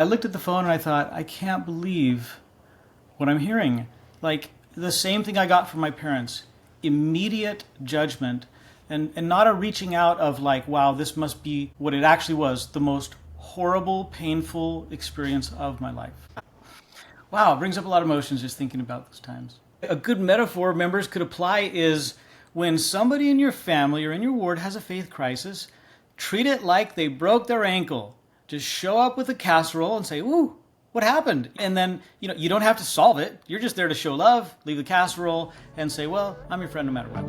I looked at the phone and I thought, I can't believe what I'm hearing. Like the same thing I got from my parents, immediate judgment, and not a reaching out of like, wow, this must be what it actually was, the most horrible, painful experience of my life. Wow, it brings up a lot of emotions just thinking about those times. A good metaphor members could apply is when somebody in your family or in your ward has a faith crisis, treat it like they broke their ankle. Just show up with a casserole and say, "Ooh, what happened?" And then, you don't have to solve it. You're just there to show love, leave the casserole, and say, "Well, I'm your friend no matter what."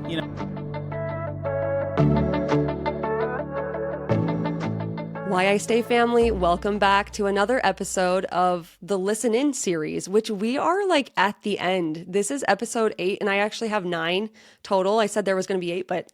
Why I Stay family, welcome back to another episode of the Listen In series, which we are like at the end. This is episode 8, and I actually have 9 total. I said there was going to be 8, but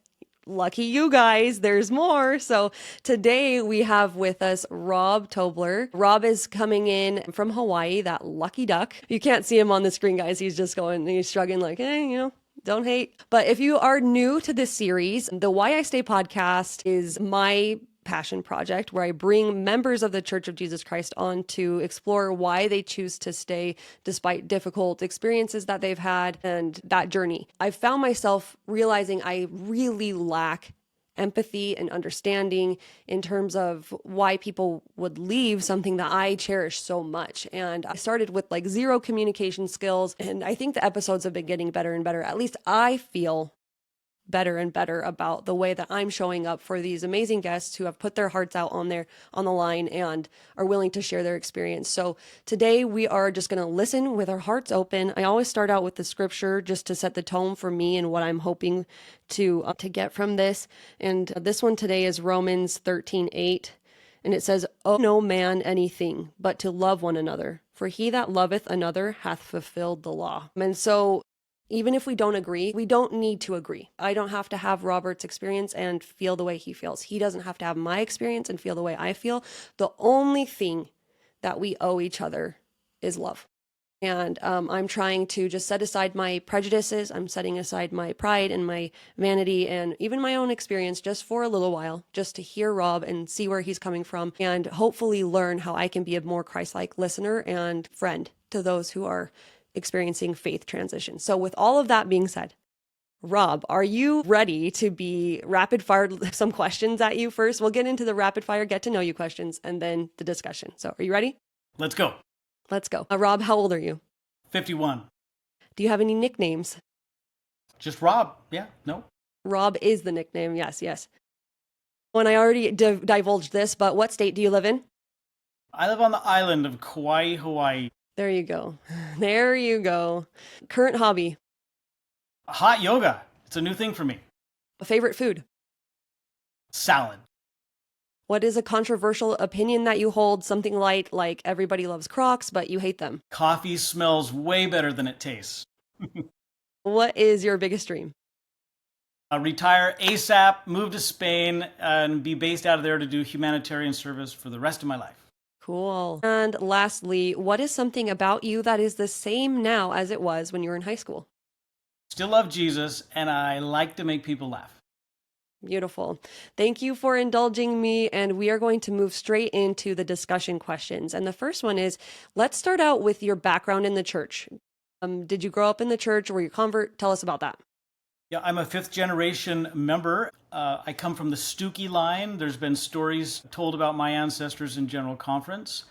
lucky you guys, there's more. So today we have with us Rob Tobler. Rob is coming in from Hawaii, that lucky duck. You can't see him on the screen, guys. He's just he's shrugging like, hey, don't hate. But if you are new to this series, the Why I Stay podcast is my passion project where I bring members of the Church of Jesus Christ on to explore why they choose to stay despite difficult experiences that they've had and that journey. I found myself realizing I really lack empathy and understanding in terms of why people would leave something that I cherish so much. And I started with like 0 communication skills, and I think the episodes have been getting better and better. At least I feel better and better about the way that I'm showing up for these amazing guests who have put their hearts out on the line and are willing to share their experience. So today we are just going to listen with our hearts open. I always start out with the scripture just to set the tone for me and what I'm hoping to get from this. And this one today is Romans 13:8. And it says, "Owe no man anything but to love one another, for he that loveth another hath fulfilled the law." And so even if we don't agree, we don't need to agree. I don't have to have Robert's experience and feel the way he feels. He doesn't have to have my experience and feel the way I feel. The only thing that we owe each other is love. And I'm trying to just set aside my prejudices. I'm setting aside my pride and my vanity and even my own experience just for a little while, just to hear Rob and see where he's coming from and hopefully learn how I can be a more Christ-like listener and friend to those who are experiencing faith transition. So with all of that being said, Rob, are you ready to be rapid fired some questions at you first? We'll get into the rapid fire, get to know you questions, and then the discussion. So are you ready? Let's go. Let's go. Rob, how old are you? 51. Do you have any nicknames? Just Rob. Yeah, no. Rob is the nickname. Yes, yes. When I already divulged this, but what state do you live in? I live on the island of Kauai, Hawaii. There you go. There you go. Current hobby? Hot yoga. It's a new thing for me. A favorite food? Salad. What is a controversial opinion that you hold? Something light, like everybody loves Crocs, but you hate them. Coffee smells way better than it tastes. What is your biggest dream? Retire ASAP, move to Spain, and be based out of there to do humanitarian service for the rest of my life. Cool. And lastly, what is something about you that is the same now as it was when you were in high school? Still love Jesus, and I like to make people laugh. Beautiful. Thank you for indulging me, and we are going to move straight into the discussion questions. And the first one is, let's start out with your background in the church. Did you grow up in the church or were you a convert? Tell us about that. Yeah, I'm a 5th generation member. I come from the Stuckey line. There's been stories told about my ancestors in General Conference.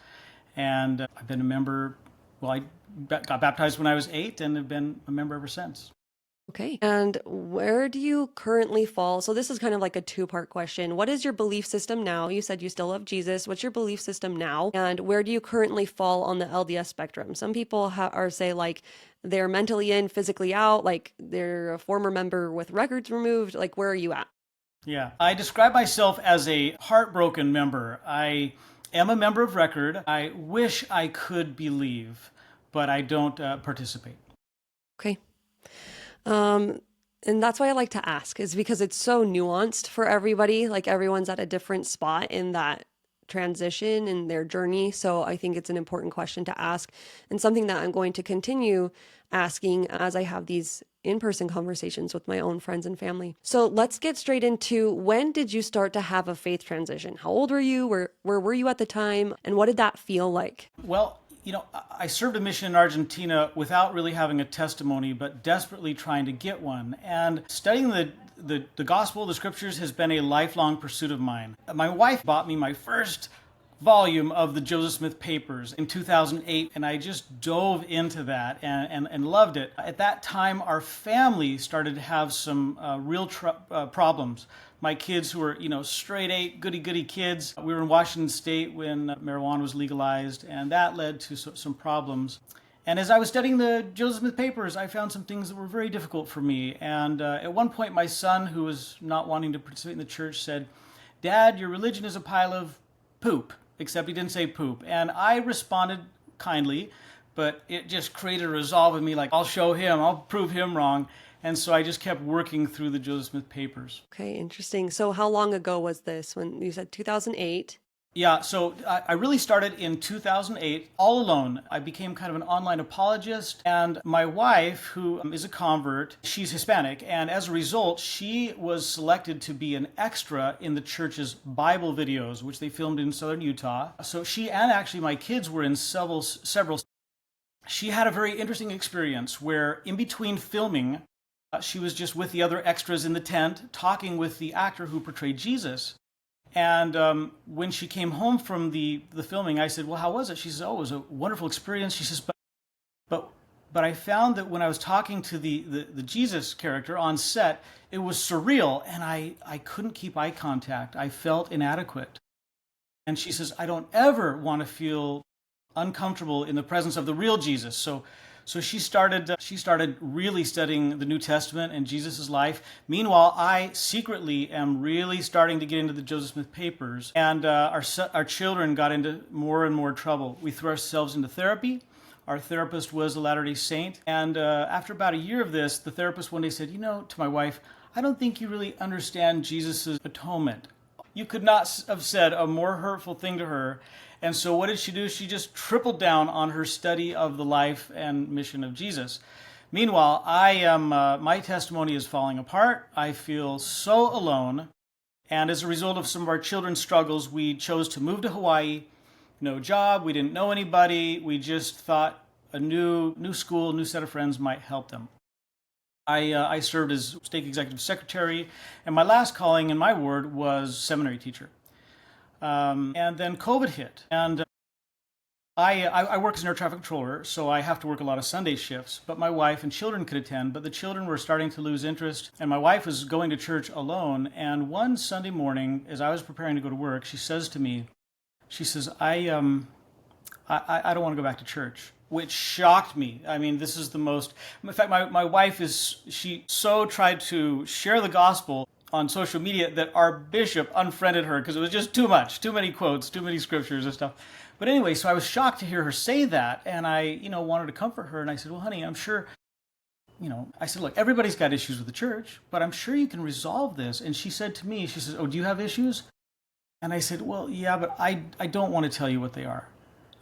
And I've been a member, I got baptized when I was 8 and have been a member ever since. Okay. And where do you currently fall? So this is kind of like a 2-part question. What is your belief system now? You said you still love Jesus. What's your belief system now? And where do you currently fall on the LDS spectrum? Some people say like they're mentally in, physically out, like they're a former member with records removed. Like, where are you at? Yeah, I describe myself as a heartbroken member. I am a member of record. I wish I could believe, but I don't participate. Okay. And that's why I like to ask, is because it's so nuanced for everybody. Like everyone's at a different spot in that transition in their journey. So I think it's an important question to ask and something that I'm going to continue asking as I have these in-person conversations with my own friends and family. So let's get straight into, when did you start to have a faith transition? How old were you? Where were you at the time? And what did that feel like? Well, I served a mission in Argentina without really having a testimony, but desperately trying to get one. And studying the gospel, the scriptures, has been a lifelong pursuit of mine. My wife bought me my first volume of the Joseph Smith papers in 2008, and I just dove into that and loved it. At that time, our family started to have some real problems. My kids, who were, straight A, goody kids, we were in Washington State when marijuana was legalized, and that led to some problems. And as I was studying the Joseph Smith papers, I found some things that were very difficult for me. And at one point, my son, who was not wanting to participate in the church, said, "Dad, your religion is a pile of poop," except he didn't say poop. And I responded kindly, but it just created a resolve in me, like, I'll show him, I'll prove him wrong. And so I just kept working through the Joseph Smith papers. Okay, interesting. So how long ago was this, when you said 2008? Yeah, so I really started in 2008, all alone. I became kind of an online apologist, and my wife, who is a convert, she's Hispanic, and as a result, she was selected to be an extra in the church's Bible videos, which they filmed in southern Utah. So she and actually my kids were in several. She had a very interesting experience where in between filming, she was just with the other extras in the tent, talking with the actor who portrayed Jesus. And when she came home from the filming, I said, "Well, how was it?" She says, "Oh, it was a wonderful experience." She says, but I found that when I was talking to the Jesus character on set, it was surreal, and I couldn't keep eye contact. I felt inadequate." And she says, "I don't ever want to feel uncomfortable in the presence of the real Jesus." So she started really studying the New Testament and Jesus' life. Meanwhile, I secretly am really starting to get into the Joseph Smith papers, and our children got into more and more trouble. We threw ourselves into therapy. Our therapist was a Latter-day Saint, and after about a year of this, the therapist one day said, to my wife, "I don't think you really understand Jesus' atonement." You could not have said a more hurtful thing to her. And so what did she do? She just tripled down on her study of the life and mission of Jesus. Meanwhile, my testimony is falling apart. I feel so alone. And as a result of some of our children's struggles, we chose to move to Hawaii. No job, we didn't know anybody. We just thought a new school, new set of friends might help them. I served as stake executive secretary, and my last calling in my ward was seminary teacher. And then COVID hit, and I work as an air traffic controller, so I have to work a lot of Sunday shifts, but my wife and children could attend, but the children were starting to lose interest, and my wife was going to church alone, and one Sunday morning, as I was preparing to go to work, she says to me, she says, I don't want to go back to church. Which shocked me. I mean, this is the most... In fact, my wife she so tried to share the gospel on social media that our bishop unfriended her because it was just too much, too many quotes, too many scriptures and stuff. But anyway, so I was shocked to hear her say that, and I, wanted to comfort her, and I said, "Well, honey, I'm sure, I said, look, everybody's got issues with the church, but I'm sure you can resolve this." And she said to me, she says, "Oh, do you have issues?" And I said, "Well, yeah, but I don't want to tell you what they are."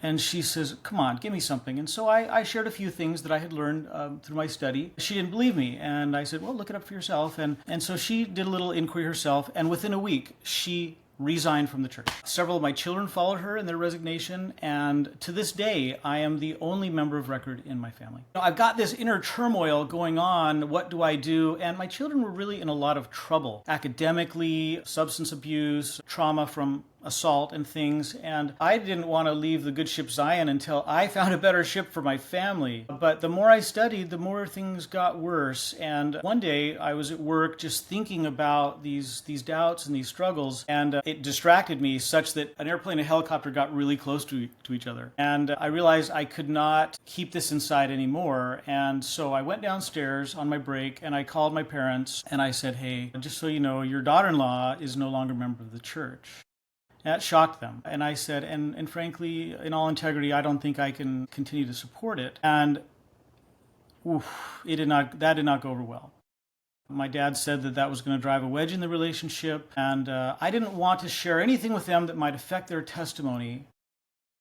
And she says, "Come on, give me something." And so I shared a few things that I had learned through my study. She didn't believe me. And I said, "Well, look it up for yourself." And so she did a little inquiry herself. And within a week, she resigned from the church. Several of my children followed her in their resignation. And to this day, I am the only member of record in my family. I've got this inner turmoil going on. What do I do? And my children were really in a lot of trouble. Academically, substance abuse, trauma from assault and things, and I didn't want to leave the good ship Zion until I found a better ship for my family. But the more I studied, the more things got worse. And one day I was at work just thinking about these doubts and these struggles, and it distracted me such that an airplane and a helicopter got really close to each other. And I realized I could not keep this inside anymore. And so I went downstairs on my break and I called my parents and I said, "Hey, just so you know, your daughter-in-law is no longer a member of the church." That shocked them. And I said, and frankly, in all integrity, I don't think I can continue to support it. And that did not go over well. My dad said that was going to drive a wedge in the relationship, and I didn't want to share anything with them that might affect their testimony.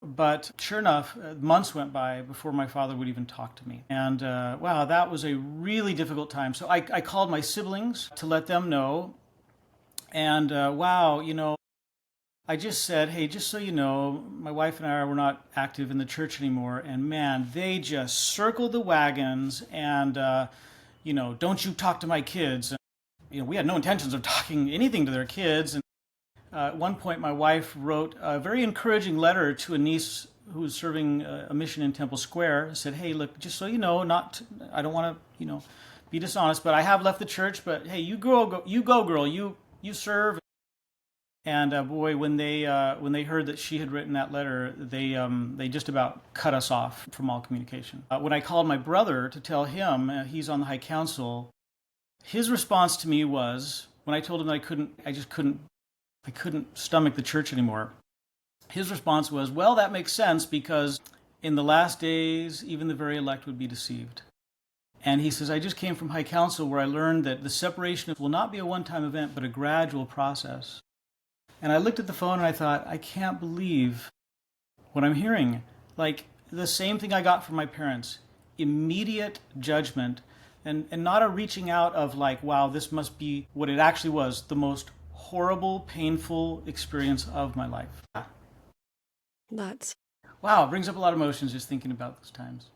But sure enough, months went by before my father would even talk to me. And wow, that was a really difficult time. So I called my siblings to let them know. And wow, I just said, hey, just so you know, my wife and I were not active in the church anymore. And man, they just circled the wagons and, don't you talk to my kids. And, we had no intentions of talking anything to their kids. And at one point, my wife wrote a very encouraging letter to a niece who was serving a mission in Temple Square. Said, hey, look, just so you know, I don't want to, be dishonest, but I have left the church. But hey, you go, girl, you serve. And boy, when they heard that she had written that letter, they just about cut us off from all communication. When I called my brother to tell him, he's on the High Council, his response to me was, when I told him that I couldn't stomach the church anymore. His response was, well, that makes sense because in the last days, even the very elect would be deceived. And he says, I just came from High Council where I learned that the separation will not be a one-time event, but a gradual process. And I looked at the phone and I thought, I can't believe what I'm hearing. Like the same thing I got from my parents, immediate judgment and not a reaching out of like, wow, this must be what it actually was, the most horrible, painful experience of my life. That's Wow, it brings up a lot of emotions just thinking about those times.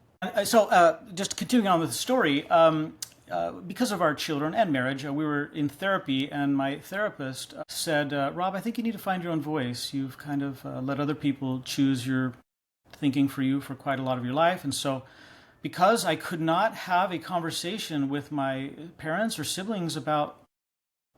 So just continuing on with the story, because of our children and marriage, we were in therapy, and my therapist said, Rob, I think you need to find your own voice. You've kind of let other people choose your thinking for you for quite a lot of your life. And so because I could not have a conversation with my parents or siblings about,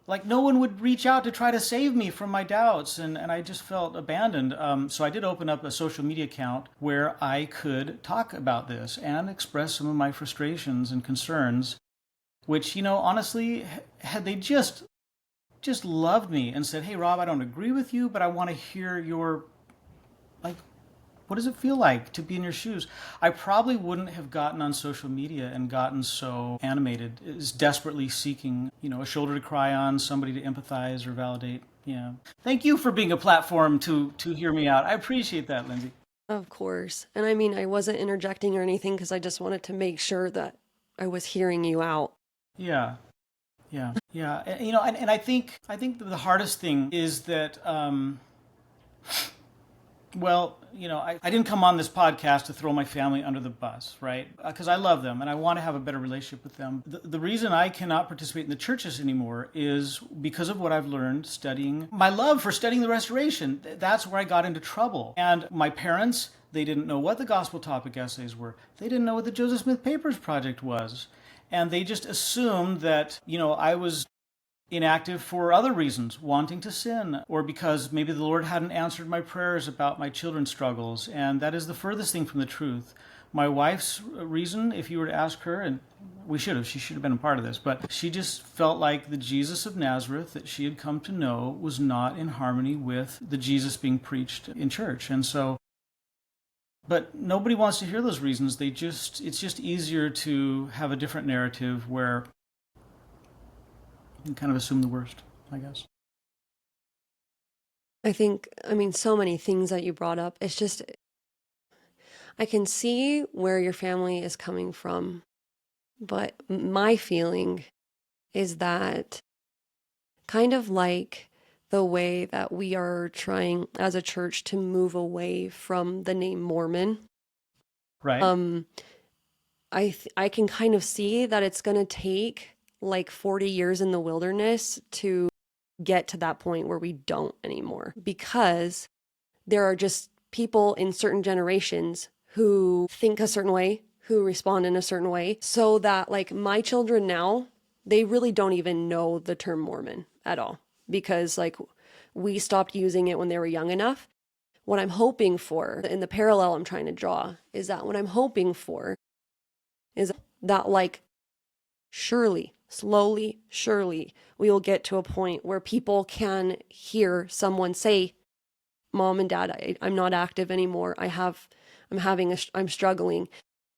like, no one would reach out to try to save me from my doubts, and I just felt abandoned. So I did open up a social media account where I could talk about this and express some of my frustrations and concerns, which, honestly, had they just loved me and said, hey, Rob, I don't agree with you, but I want to hear your, like, what does it feel like to be in your shoes? I probably wouldn't have gotten on social media and gotten so animated, is desperately seeking, a shoulder to cry on, somebody to empathize or validate. Yeah. Thank you for being a platform to hear me out. I appreciate that, Lynzi. of course. And I mean, I wasn't interjecting or anything because I just wanted to make sure that I was hearing you out. Yeah. Yeah. Yeah. And I think the hardest thing is that well, I didn't come on this podcast to throw my family under the bus, right? Because I love them and I want to have a better relationship with them. The reason I cannot participate in the churches anymore is because of what I've learned studying, my love for studying the Restoration. That's where I got into trouble. And my parents, they didn't know what the gospel topic essays were. They didn't know what the Joseph Smith Papers Project was. And they just assumed that, I was inactive for other reasons, wanting to sin, or because maybe the Lord hadn't answered my prayers about my children's struggles. And that is the furthest thing from the truth. My wife's reason, if you were to ask her, and she should have been a part of this, but she just felt like the Jesus of Nazareth that she had come to know was not in harmony with the Jesus being preached in church. And so, but nobody wants to hear those reasons. It's just easier to have a different narrative where you kind of assume the worst, I guess. I mean, so many things that you brought up. It's just, I can see where your family is coming from, but my feeling is that kind of like the way that we are trying as a church to move away from the name Mormon. Right. I can kind of see that it's going to take like 40 years in the wilderness to get to that point where we don't anymore, because there are just people in certain generations who think a certain way, who respond in a certain way, so that like my children now, they really don't even know the term Mormon at all, because like we stopped using it when they were young enough. What I'm hoping for, in the parallel I'm trying to draw, is that what I'm hoping for is that like surely, slowly, surely, we will get to a point where people can hear someone say, Mom and Dad, I'm not active anymore. I'm struggling.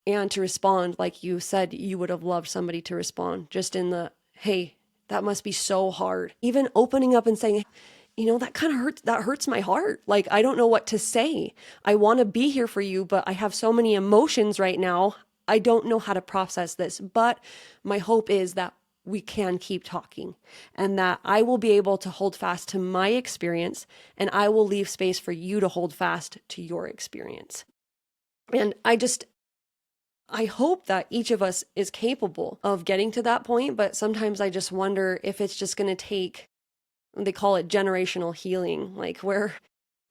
And to respond, like you said, you would have loved somebody to respond just in the, hey, that must be so hard. Even opening up and saying, that kind of hurts. That hurts my heart. Like, I don't know what to say. I want to be here for you, but I have so many emotions right now. I don't know how to process this. But my hope is that we can keep talking and that I will be able to hold fast to my experience, and I will leave space for you to hold fast to your experience. And I hope that each of us is capable of getting to that point, but sometimes I just wonder if it's just going to take, they call it generational healing, like where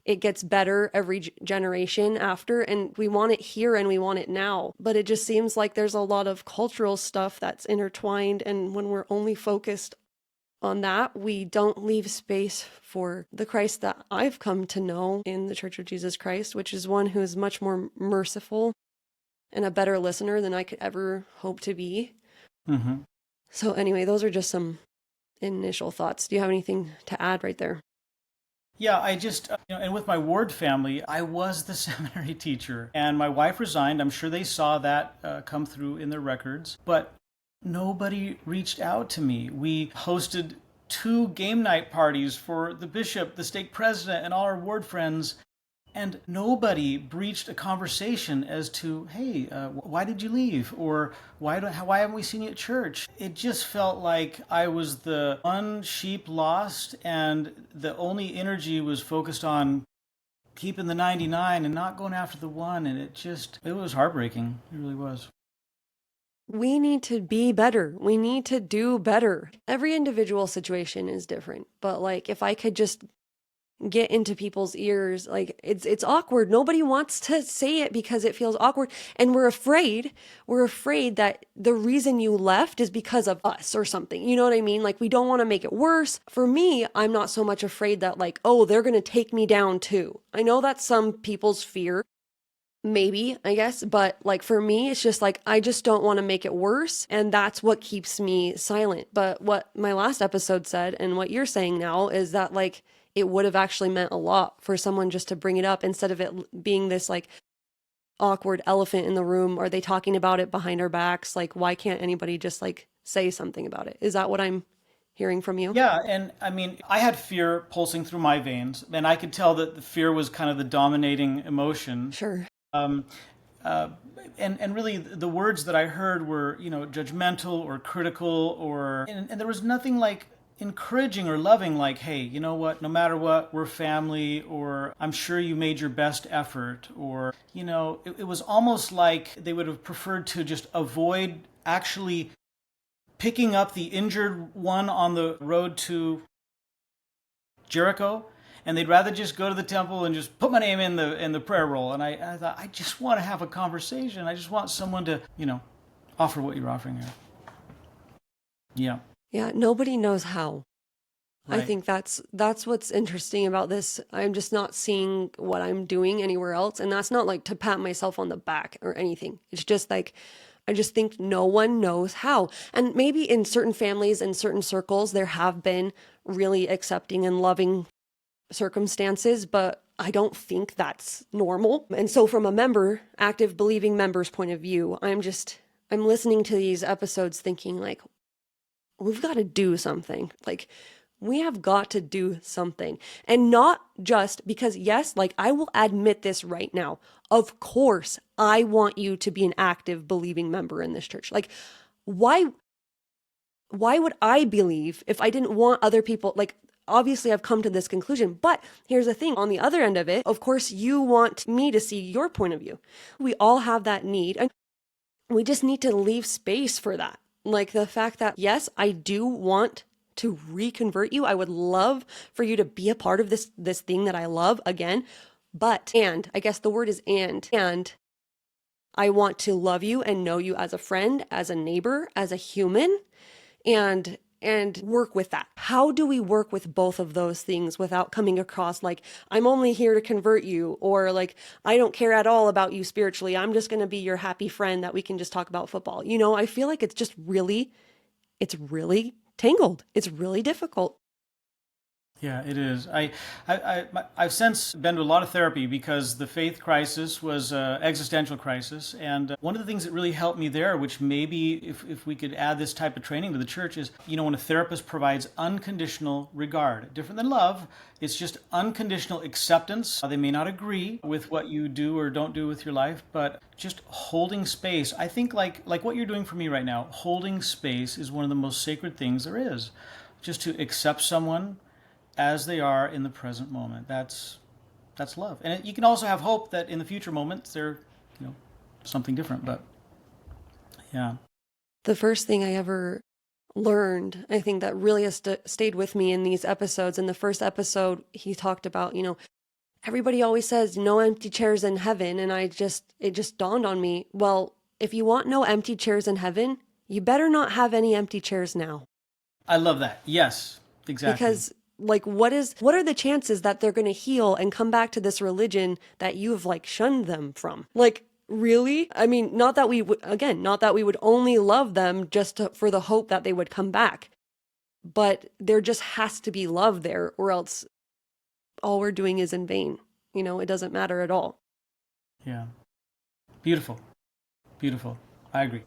it gets better every generation after, and we want it here and we want it now. But it just seems like there's a lot of cultural stuff that's intertwined, and when we're only focused on that, we don't leave space for the Christ that I've come to know in the Church of Jesus Christ, which is one who is much more merciful and a better listener than I could ever hope to be. Mm-hmm. So anyway, those are just some initial thoughts. Do you have anything to add right there? Yeah, I just, and with my ward family, I was the seminary teacher, and my wife resigned. I'm sure they saw that come through in their records, but nobody reached out to me. We hosted 2 game night parties for the bishop, the stake president, and all our ward friends, and nobody breached a conversation as to, hey, why did you leave? Or why haven't we seen you at church? It just felt like I was the one sheep lost, and the only energy was focused on keeping the 99 and not going after the one. And it was heartbreaking. It really was. We need to be better. We need to do better. Every individual situation is different, but like if I could just get into people's ears, like it's awkward. Nobody wants to say it because it feels awkward, and we're afraid that the reason you left is because of us or something. You know what I mean? Like we don't want to make it worse. For me, I'm not so much afraid that like, oh, they're going to take me down too. I know that's some people's fear, maybe, I guess, but like for me, it's just like I just don't want to make it worse, and that's what keeps me silent. But what my last episode said and what you're saying now is that like it would have actually meant a lot for someone just to bring it up instead of it being this like awkward elephant in the room. Are they talking about it behind our backs? Like, why can't anybody just like say something about it? Is that what I'm hearing from you? Yeah, and I mean, I had fear pulsing through my veins, and I could tell that the fear was kind of the dominating emotion. Sure. Um, and really, the words that I heard were, judgmental or critical, and there was nothing like encouraging or loving, like, hey, you know what, no matter what, we're family, or I'm sure you made your best effort, or, it was almost like they would have preferred to just avoid actually picking up the injured one on the road to Jericho, and they'd rather just go to the temple and just put my name in the prayer roll. And I thought, I just want to have a conversation. I just want someone to, offer what you're offering here. Yeah. Yeah, nobody knows how. Right. I think that's what's interesting about this. I'm just not seeing what I'm doing anywhere else, and that's not like to pat myself on the back or anything. It's just like I just think no one knows how. And maybe in certain families and certain circles there have been really accepting and loving circumstances, but I don't think that's normal. And so from a member, active believing member's point of view, I'm listening to these episodes thinking like, we've got to do something. Like, we have got to do something. And not just because, yes, like I will admit this right now. Of course, I want you to be an active believing member in this church. Like, why would I believe if I didn't want other people? Like, obviously I've come to this conclusion, but here's the thing. On the other end of it, of course, you want me to see your point of view. We all have that need, and we just need to leave space for that. Like the fact that, yes, I do want to reconvert you. I would love for you to be a part of this thing that I love again. And I guess the word is and I want to love you and know you as a friend, as a neighbor, as a human, and work with that. How do we work with both of those things without coming across like, I'm only here to convert you, or like, I don't care at all about you spiritually. I'm just going to be your happy friend that we can just talk about football. I feel like it's really tangled. It's really difficult. Yeah, it is. I've since been to a lot of therapy because the faith crisis was an existential crisis. And one of the things that really helped me there, which maybe if we could add this type of training to the church, is, when a therapist provides unconditional regard, different than love, it's just unconditional acceptance. They may not agree with what you do or don't do with your life, but just holding space. I think like what you're doing for me right now, holding space is one of the most sacred things there is. Just to accept someone as they are in the present moment. That's love. And you can also have hope that in the future moments they're, something different. But yeah. The first thing I ever learned, I think that really has stayed with me in these episodes. In the first episode, he talked about, everybody always says no empty chairs in heaven. And it just dawned on me, well, if you want no empty chairs in heaven, you better not have any empty chairs now. I love that. Yes, exactly. Because what are the chances that they're going to heal and come back to this religion that you've shunned them from? Really? I mean, not that we would only love them for the hope that they would come back, but there just has to be love there, or else all we're doing is in vain. It doesn't matter at all. Yeah. Beautiful. Beautiful. I agree.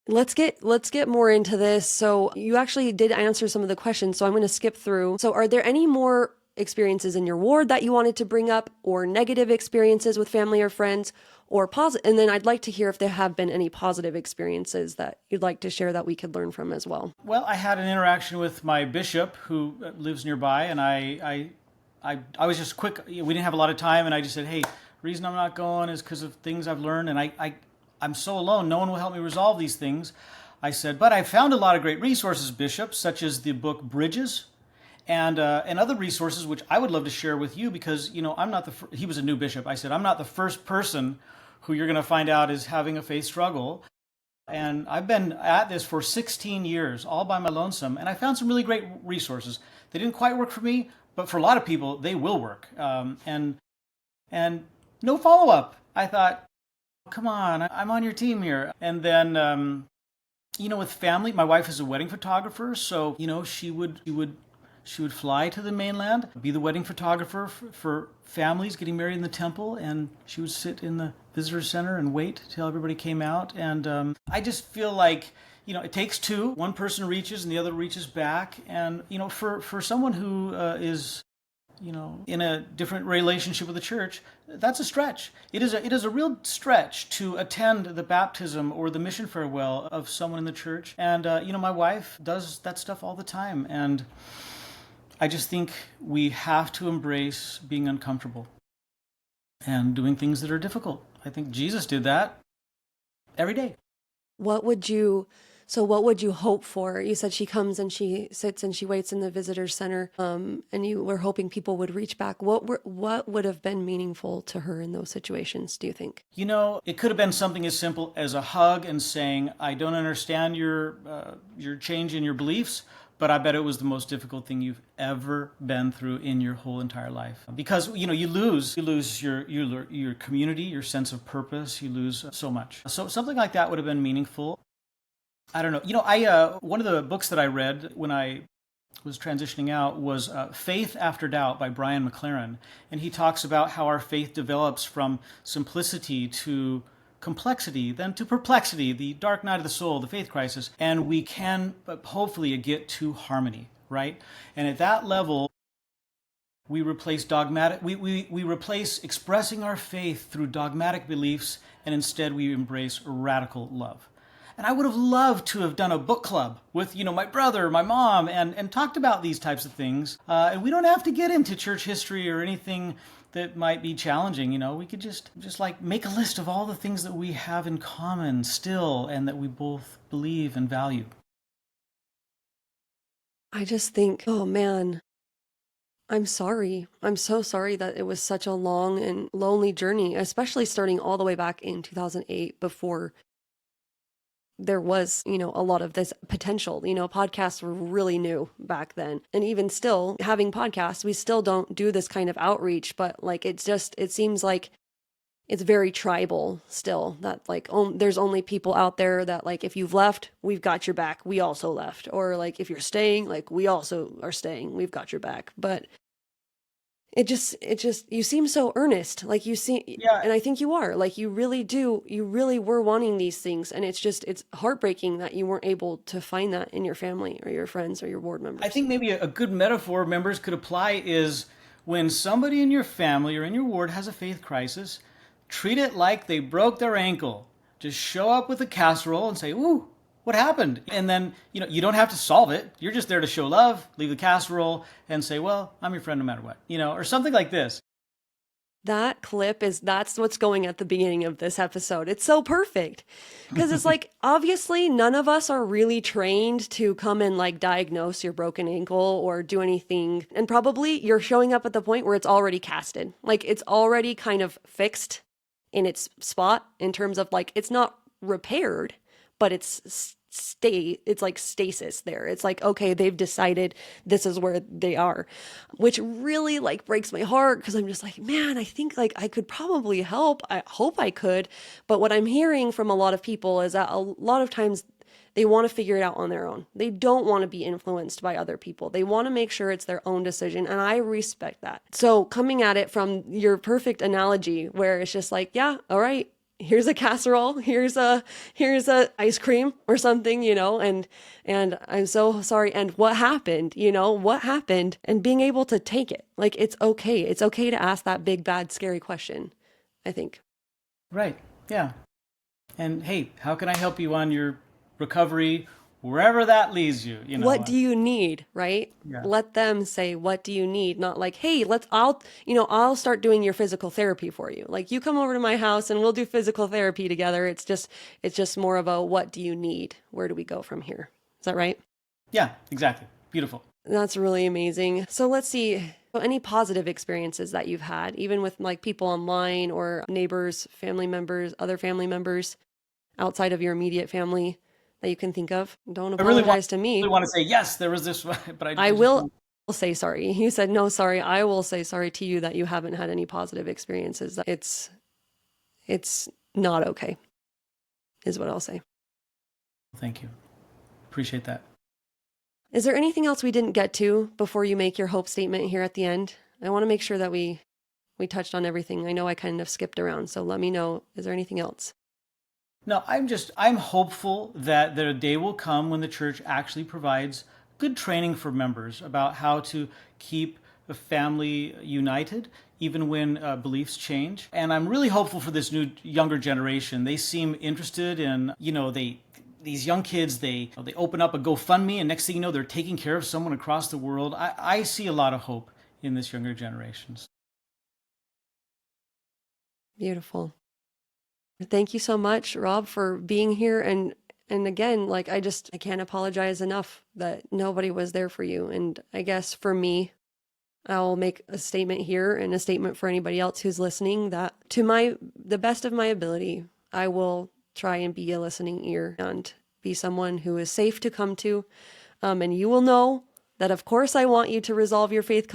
Let's get more into this. So you actually did answer some of the questions, so I'm going to skip through. So are there any more experiences in your ward that you wanted to bring up, or negative experiences with family or friends, or positive? And then I'd like to hear if there have been any positive experiences that you'd like to share that we could learn from as well. Well, I had an interaction with my bishop who lives nearby, and I was just quick. We didn't have a lot of time, and I just said, hey, the reason I'm not going is because of things I've learned, and I'm so alone. No one will help me resolve these things. I said, but I found a lot of great resources, Bishop, such as the book Bridges and other resources, which I would love to share with you because, I'm not he was a new bishop. I said, I'm not the first person who you're going to find out is having a faith struggle. And I've been at this for 16 years, all by my lonesome. And I found some really great resources. They didn't quite work for me, but for a lot of people, they will work. And no follow-up. I thought, come on, I'm on your team here. And then, with family, my wife is a wedding photographer, so, she would fly to the mainland, be the wedding photographer for families getting married in the temple, and she would sit in the visitor center and wait till everybody came out. And I just feel like, it takes two. One person reaches and the other reaches back. And, for someone who is in a different relationship with the church, that's a stretch. It is a real stretch to attend the baptism or the mission farewell of someone in the church. And, my wife does that stuff all the time. And I just think we have to embrace being uncomfortable and doing things that are difficult. I think Jesus did that every day. What would you hope for? You said she comes and she sits and she waits in the visitor center, and you were hoping people would reach back. What would have been meaningful to her in those situations, do you think? It could have been something as simple as a hug and saying, I don't understand your change in your beliefs, but I bet it was the most difficult thing you've ever been through in your whole entire life. Because, you lose your community, your sense of purpose, you lose so much. So something like that would have been meaningful. I don't know. One of the books that I read when I was transitioning out was Faith After Doubt by Brian McLaren. And he talks about how our faith develops from simplicity to complexity, then to perplexity, the dark night of the soul, the faith crisis. And we can hopefully get to harmony, right? And at that level, we replace we replace expressing our faith through dogmatic beliefs, and instead we embrace radical love. And I would have loved to have done a book club with, my brother, my mom, and talked about these types of things. And we don't have to get into church history or anything that might be challenging. We could just make a list of all the things that we have in common still and that we both believe and value. I just think, oh man, I'm sorry. I'm so sorry that it was such a long and lonely journey, especially starting all the way back in 2008 before there was, a lot of this potential. Podcasts were really new back then. And even still having podcasts, we still don't do this kind of outreach, but it seems like it's very tribal still, that like there's only people out there that like if you've left, we've got your back, we also left, or like if you're staying, like we also are staying, we've got your back. But it just you seem so earnest, like you see, Yeah, and I think you are, like you really were wanting these things, and it's heartbreaking that you weren't able to find that in your family or your friends or your ward I members. think maybe a good metaphor members could apply is when somebody in your family or in your ward has a faith crisis, treat it like they broke their ankle. Just show up with a casserole and say, "Ooh, what happened?" And then, you don't have to solve it. You're just there to show love, leave the casserole and say, "Well, I'm your friend no matter what." Or something like this. That clip that's what's going at the beginning of this episode. It's so perfect. Because it's like, obviously, none of us are really trained to come and like diagnose your broken ankle or do anything. And probably you're showing up at the point where it's already casted. Like it's already kind of fixed in its spot in terms of like, it's not repaired, but it's like stasis there. It's like, okay, they've decided this is where they are, which really like breaks my heart because I'm just like, man, I think like I could probably help. I hope I could. But what I'm hearing from a lot of people is that a lot of times they want to figure it out on their own. They don't want to be influenced by other people. They want to make sure it's their own decision. And I respect that. So coming at it from your perfect analogy where it's just like, yeah, all right, here's a casserole, here's a ice cream or something, and I'm so sorry, and what happened, what happened, and being able to take it, like it's okay to ask that big bad scary question, I think. Right. Yeah. And hey, how can I help you on your recovery wherever that leads you, What do you need, right? Yeah. Let them say, what do you need? Not like, hey, I'll start doing your physical therapy for you. Like you come over to my house and we'll do physical therapy together. It's just more of a, what do you need? Where do we go from here? Is that right? Yeah, exactly. Beautiful. That's really amazing. So let's see. So any positive experiences that you've had, even with like people online or neighbors, family members, other family members outside of your immediate family that you can think of? Don't I really want, apologize to me. really want to say yes, there was this, but I I just will don't. say sorry. You said no, sorry. I will say sorry to you that you haven't had any positive experiences. It's not okay, is what I'll say. Thank you. Appreciate that. Is there anything else we didn't get to before you make your hope statement here at the end? I want to make sure that we touched on everything. I know I kind of skipped around, so let me know. Is there anything else? No, I'm hopeful that a day will come when the church actually provides good training for members about how to keep a family united, even when beliefs change. And I'm really hopeful for this new younger generation. They seem interested in, these young kids, they open up a GoFundMe, and next thing you know, they're taking care of someone across the world. I see a lot of hope in this younger generation. Beautiful. Thank you so much, Rob, for being here. And again, like I can't apologize enough that nobody was there for you. And I guess for me, I'll make a statement here and a statement for anybody else who's listening that to the best of my ability, I will try and be a listening ear and be someone who is safe to come to. And you will know that, of course, I want you to resolve your faith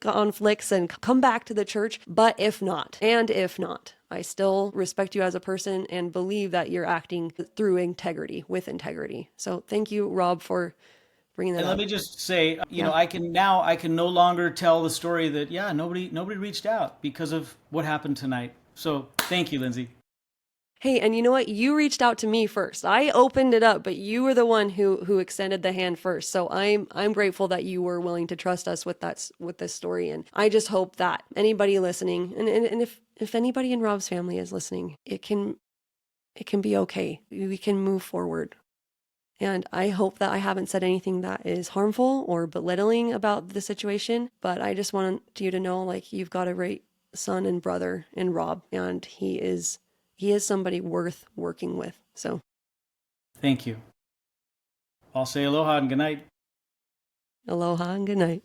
conflicts and come back to the church. But if not, I still respect you as a person and believe that you're acting through integrity, with integrity. So thank you, Rob, for bringing that And up. let me just say, Yeah. I can no longer tell the story that nobody reached out because of what happened tonight. So thank you, Lynzi. Hey, and you know what? You reached out to me first. I opened it up, but you were the one who extended the hand first. So I'm grateful that you were willing to trust us with this story. And I just hope that anybody listening, and if anybody in Rob's family is listening, it can be okay. We can move forward. And I hope that I haven't said anything that is harmful or belittling about the situation, but I just want you to know, like, you've got a great son and brother in Rob, and he is somebody worth working with. So Thank you. I'll say aloha and good night. aloha and good night.